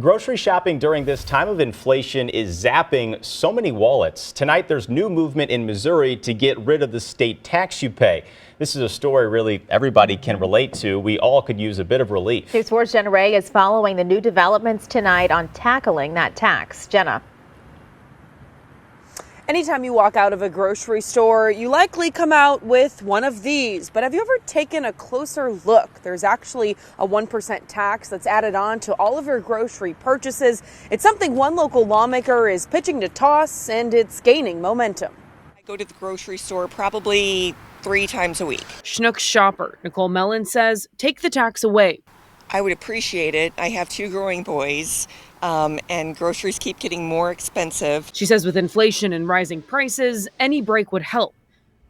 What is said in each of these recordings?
Grocery shopping during this time of inflation is zapping so many wallets. Tonight, there's new movement in Missouri to get rid of the state tax you pay. This is a story really everybody can relate to. We all could use a bit of relief. News 4's Jenna Ray is following the new developments tonight on tackling that tax. Jenna. Anytime you walk out of a grocery store, you likely come out with one of these. But have you ever taken a closer look? There's actually a 1% tax that's added on to all of your grocery purchases. It's something one local lawmaker is pitching to toss, and it's gaining momentum. I go to the grocery store probably 3 times a week. Schnucks shopper Nicole Mellon says, take the tax away. I would appreciate it. I have 2 growing boys, and groceries keep getting more expensive. She says with inflation and rising prices, any break would help.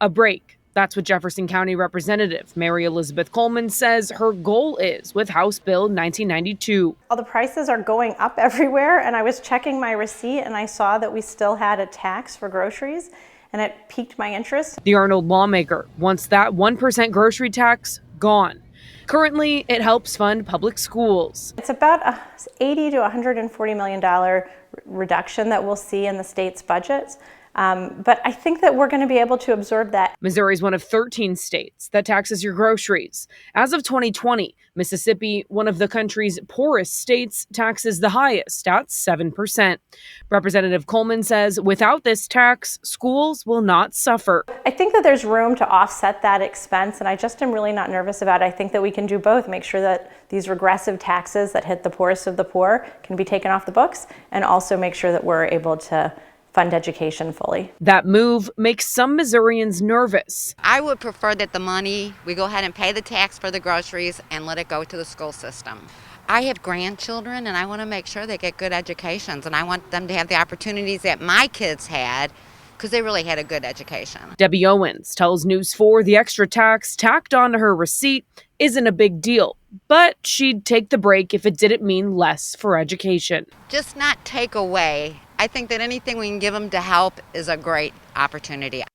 A break. That's what Jefferson County Representative Mary Elizabeth Coleman says her goal is with House Bill 1992. All the prices are going up everywhere, and I was checking my receipt and I saw that we still had a tax for groceries, and it piqued my interest. The Arnold lawmaker wants that 1% grocery tax gone. Currently, it helps fund public schools. It's about a $80 to $140 million reduction that we'll see in the state's budgets. But I think that we're going to be able to absorb that. Missouri is one of 13 states that taxes your groceries. As of 2020, Mississippi, one of the country's poorest states, taxes the highest at 7%. Representative Coleman says without this tax, schools will not suffer. I think that there's room to offset that expense, and I just am really not nervous about it. I think that we can do both, make sure that these regressive taxes that hit the poorest of the poor can be taken off the books, and also make sure that we're able to fund education fully. That move makes some Missourians nervous. I would prefer that the money, we go ahead and pay the tax for the groceries and let it go to the school system. I have grandchildren and I want to make sure they get good educations, and I want them to have the opportunities that my kids had because they really had a good education. Debbie Owens tells News 4 the extra tax tacked onto her receipt isn't a big deal, but she'd take the break if it didn't mean less for education. Just not take away. I think that anything we can give them to help is a great opportunity.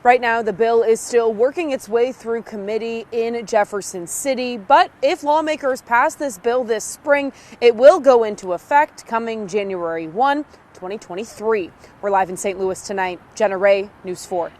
Right now, the bill is still working its way through committee in Jefferson City. But if lawmakers pass this bill this spring, it will go into effect coming January 1, 2023. We're live in St. Louis tonight. Jenna Ray, News 4.